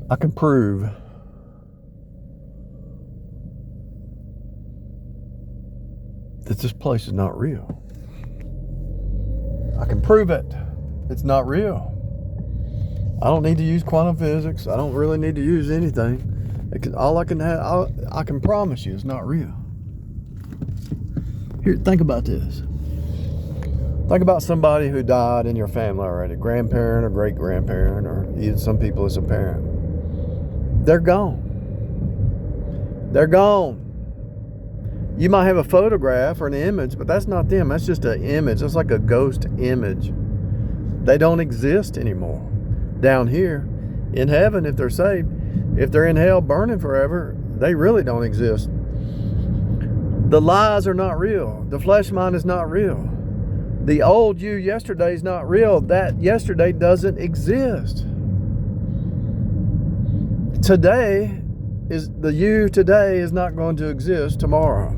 I can prove that this place is not real. I can prove it. It's not real. I don't need to use quantum physics. I don't really need to use anything. All I can have, I can promise you, it's not real. Here, think about this. Think about somebody who died in your family already, grandparent or great grandparent, or even some people as a parent. They're gone. They're gone. You might have a photograph or an image, but that's not them. That's just an image. That's like a ghost image. They don't exist anymore. Down here, in heaven, if they're saved, if they're in hell burning forever, they really don't exist. The lies are not real. The flesh mind is not real. The old you yesterday is not real. That yesterday doesn't exist. Today is the you today is not going to exist tomorrow.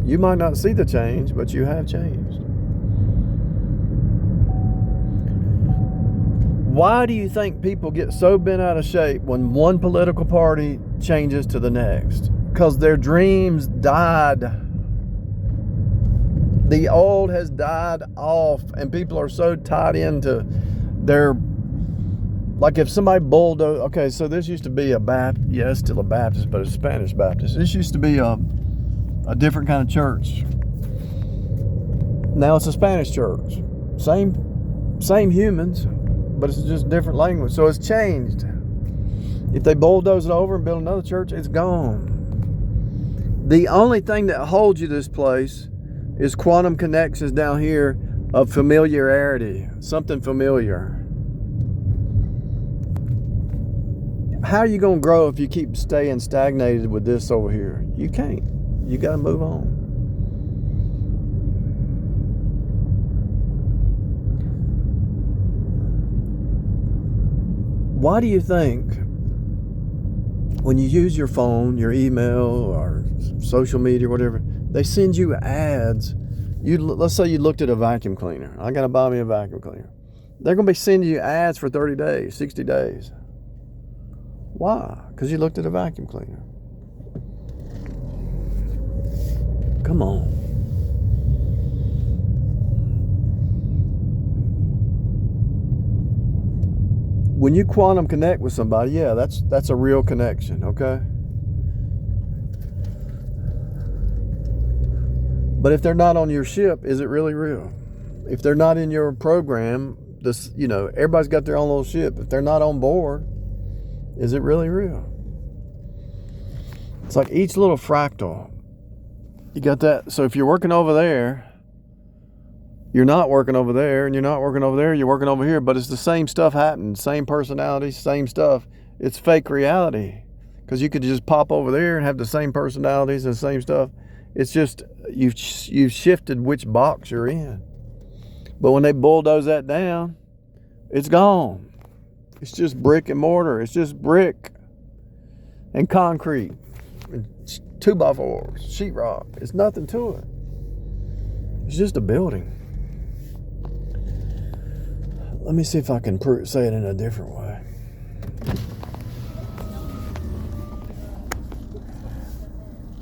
You might not see the change, but you have changed. Why do you think people get so bent out of shape when one political party changes to the next? Because their dreams died. The old has died off, and people are so tied into their, like if somebody bulldozed, okay, so this used to be a Baptist, yeah, it's still a Baptist, but it's a Spanish Baptist. This used to be a different kind of church. Now it's a Spanish church. Same humans, but it's just different language. So it's changed. If they bulldoze it over and build another church, it's gone. The only thing that holds you to this place is quantum connections down here of familiarity, something familiar. How are you going to grow if you keep staying stagnated with this over here? You can't. You got to move on. Why do you think when you use your phone, your email, or social media, whatever, they send you ads? Let's say you looked at a vacuum cleaner. I got to buy me a vacuum cleaner. They're going to be sending you ads for 30 days, 60 days. Why? Because you looked at a vacuum cleaner. Come on. When you quantum connect with somebody, yeah, that's a real connection, okay? But if they're not on your ship, is it really real? If they're not in your program, everybody's got their own little ship. If they're not on board, is it really real? It's like each little fractal. You got that. So if you're working over there, you're not working over there, and you're not working over there, you're working over here, but it's the same stuff happening, same personality, same stuff. It's fake reality, because you could just pop over there and have the same personalities and the same stuff. It's just you've shifted which box you're in. But when they bulldoze that down, it's gone. It's just brick and mortar. It's just brick and concrete, and 2x4s, sheetrock. It's nothing to it. It's just a building. Let me see if I can say it in a different way.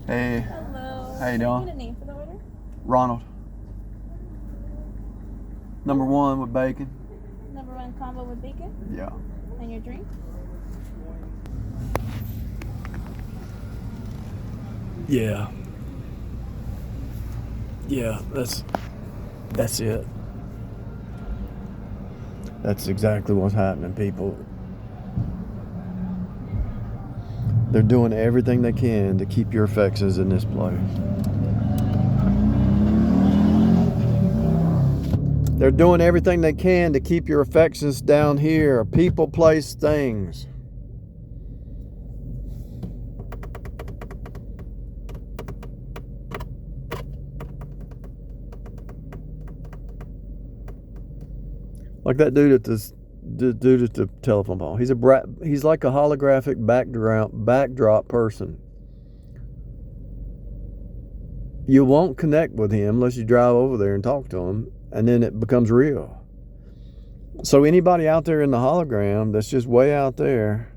Hey. Hello. How you doing? Can I get a name for the order? Ronald. Number 1 with bacon. Number 1 combo with bacon. Yeah. And your drink? Yeah. Yeah, that's it. That's exactly what's happening, people. They're doing everything they can to keep your affections in this place. They're doing everything they can to keep your affections down here. People, place, things. Like that dude at the telephone pole. He's like a holographic backdrop person. You won't connect with him unless you drive over there and talk to him, and then it becomes real. So anybody out there in the hologram that's just way out there,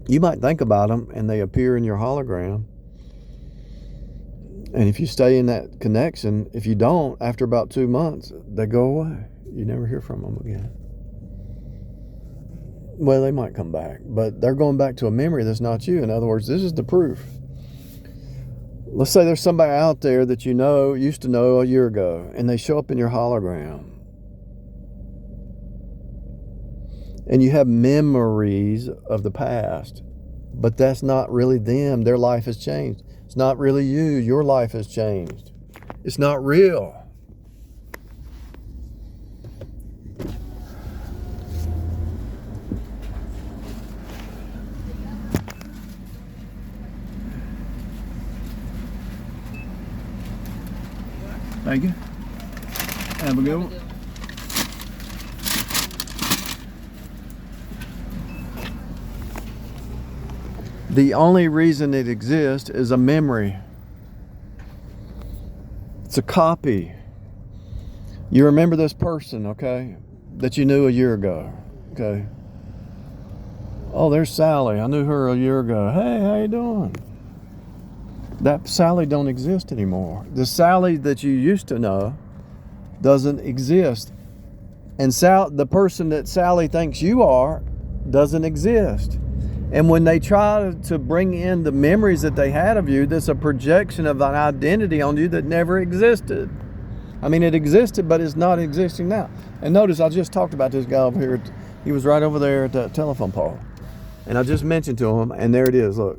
You might think about them and they appear in your hologram. And if you stay in that connection, if you don't, after about 2 months, they go away. You never hear from them again. Well, they might come back, but they're going back to a memory that's not you. In other words, this is the proof. Let's say there's somebody out there that you know, used to know a year ago, and they show up in your hologram. And you have memories of the past, but that's not really them. Their life has changed. It's not really you. Your life has changed. It's not real. Thank you. Have a good one. The only reason it exists is a memory. It's a copy. You remember this person, okay, that you knew a year ago, okay? Oh, there's Sally. I knew her a year ago. Hey, how you doing? That Sally don't exist anymore. The Sally that you used to know doesn't exist. And the person that Sally thinks you are doesn't exist. And when they try to bring in the memories that they had of you, that's a projection of an identity on you that never existed. I mean, it existed, but it's not existing now. And notice, I just talked about this guy over here. He was right over there at that telephone pole. And I just mentioned to him, and there it is, look.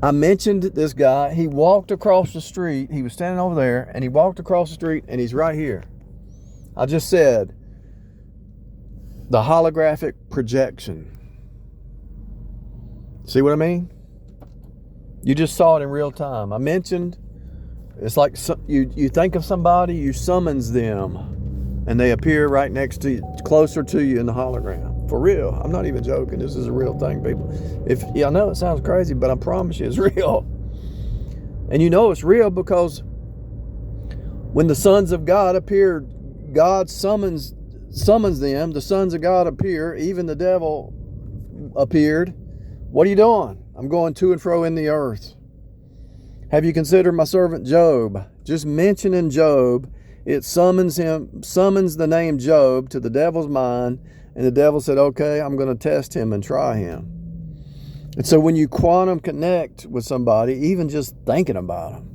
I mentioned this guy. He walked across the street. He was standing over there, and he walked across the street, and he's right here. I just said, the holographic projection. See what I mean? You just saw it in real time. I mentioned, it's like you think of somebody, you summons them, and they appear right next to you, closer to you in the hologram. For real. I'm not even joking. This is a real thing, people. I know it sounds crazy, but I promise you it's real. And you know it's real because when the sons of God appeared, God summons them. The sons of God appear. Even the devil appeared. What are you doing? I'm going to and fro in the earth. Have you considered my servant Job? Just mentioning Job, it summons the name Job to the devil's mind, and the devil said, okay, I'm going to test him and try him. And so when you quantum connect with somebody, even just thinking about them,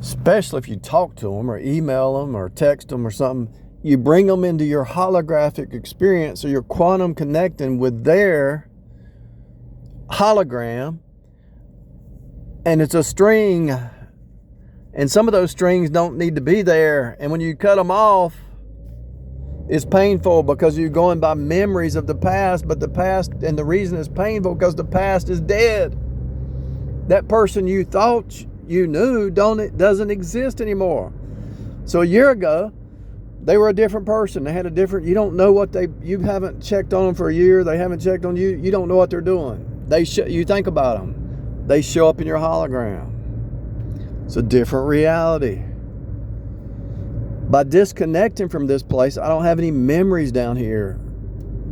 especially if you talk to them or email them or text them or something, you bring them into your holographic experience, so you're quantum connecting with their hologram, and it's a string, and some of those strings don't need to be there, and when you cut them off, it's painful because you're going by memories of the past, but the past, and the reason it's painful because the past is dead. That person you thought you knew doesn't exist anymore. So a year ago, they were a different person. They had a different, you don't know you haven't checked on them for a year. They haven't checked on you. You don't know what they're doing. You think about them. They show up in your hologram. It's a different reality. By disconnecting from this place, I don't have any memories down here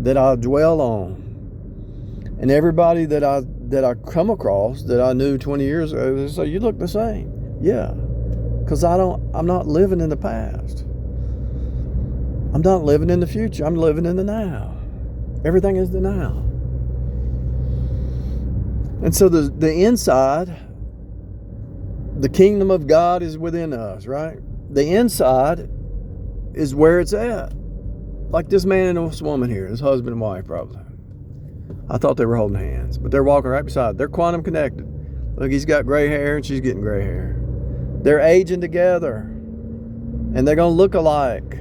that I dwell on. And everybody that I come across that I knew 20 years ago, they say, you look the same. Yeah. Because I'm not living in the past. I'm not living in the future. I'm living in the now. Everything is the now. And so the inside, the kingdom of God is within us, right? The inside is where it's at. Like this man and this woman here, this husband and wife probably. I thought they were holding hands, but they're walking right beside. They're quantum connected. Look, he's got gray hair and she's getting gray hair. They're aging together, and they're going to look alike.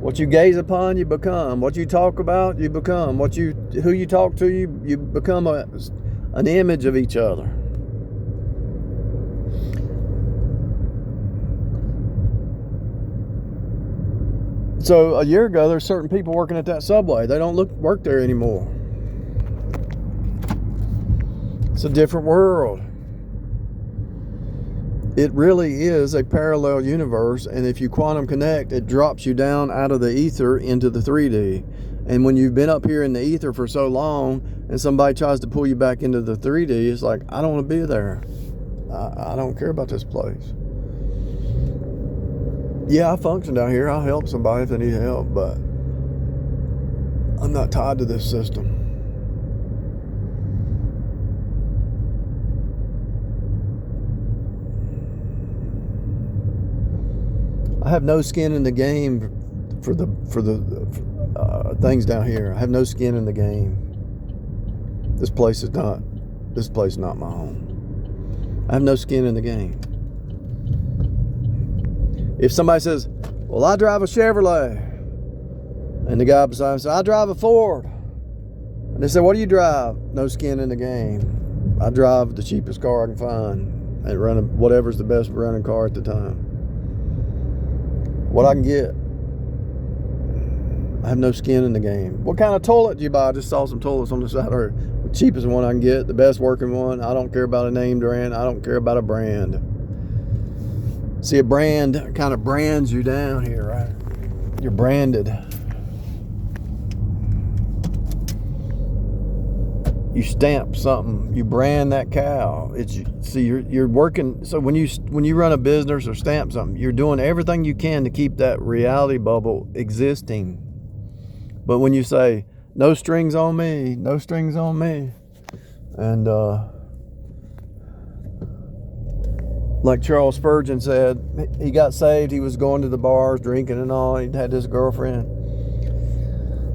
What you gaze upon, you become. What you talk about, you become. Who you talk to, you become an image of each other. So a year ago, there's certain people working at that Subway. They don't work there anymore. It's a different world. It really is a parallel universe, and if you quantum connect, it drops you down out of the ether into the 3D. And when you've been up here in the ether for so long and somebody tries to pull you back into the 3D, it's like, I don't want to be there. I don't care about this place. Yeah, I function down here. I'll help somebody if they need help, but I'm not tied to this system. I have no skin in the game for the things down here. I have no skin in the game. This place is not my home. I have no skin in the game. If somebody says, well, I drive a Chevrolet, and the guy beside me says, I drive a Ford, and they say, what do you drive? No skin in the game. I drive the cheapest car I can find and run whatever's the best running car at the time. What I can get. I have no skin in the game. What kind of toilet do you buy? I just saw some toilets on the side of the cheapest one I can get, the best working one. I don't care about a name brand. I don't care about a brand. See, a brand kind of brands you down here, right? You're branded. You stamp something. You brand that cow. You're working. So when you run a business or stamp something, you're doing everything you can to keep that reality bubble existing. But when you say no strings on me, no strings on me, and like Charles Spurgeon said, he got saved. He was going to the bars, drinking and all. He had this girlfriend.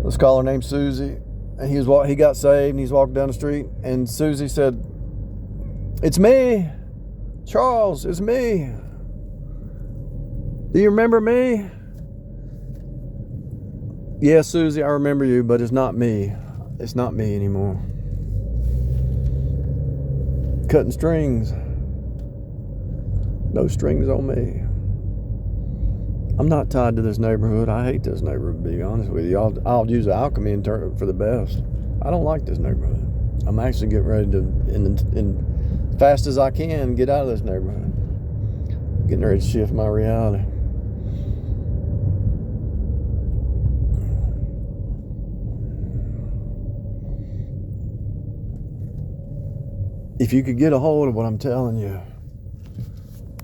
Let's call her name Susie. And he got saved, and he's walking down the street, and Susie said, it's me, Charles, it's me. Do you remember me? Yes, Susie, I remember you, but it's not me. It's not me anymore. Cutting strings. No strings on me. I'm not tied to this neighborhood. I hate this neighborhood, to be honest with you. I'll use alchemy for the best. I don't like this neighborhood. I'm actually getting ready to, in fast as I can, get out of this neighborhood. Getting ready to shift my reality. If you could get a hold of what I'm telling you,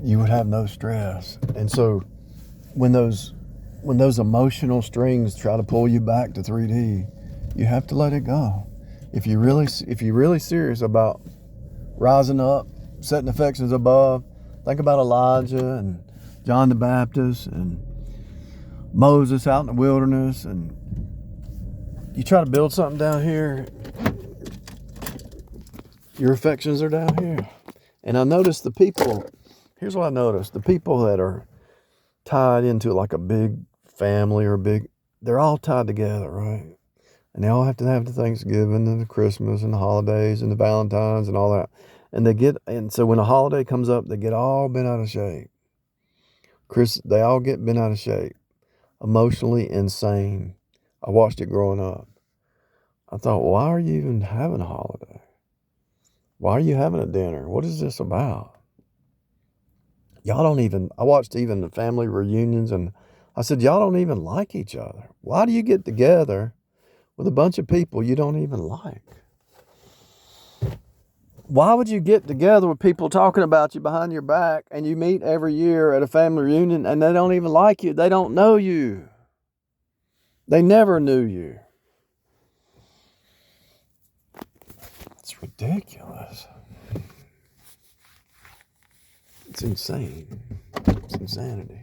you would have no stress. And so when those emotional strings try to pull you back to 3D, you have to let it go. If you're really serious about rising up, setting affections above, think about Elijah and John the Baptist and Moses out in the wilderness, and you try to build something down here, your affections are down here. And I noticed here's what I noticed, the people that are tied into like a big family they're all tied together, right? And they all have to have the Thanksgiving and the Christmas and the holidays and the Valentines and all that. And so when a holiday comes up, they get all bent out of shape. They all get bent out of shape. Emotionally insane. I watched it growing up. I thought, why are you even having a holiday? Why are you having a dinner? What is this about? I watched even the family reunions, and I said, y'all don't even like each other. Why do you get together with a bunch of people you don't even like? Why would you get together with people talking about you behind your back, and you meet every year at a family reunion and they don't even like you? They don't know you. They never knew you. It's ridiculous. It's insane. It's insanity.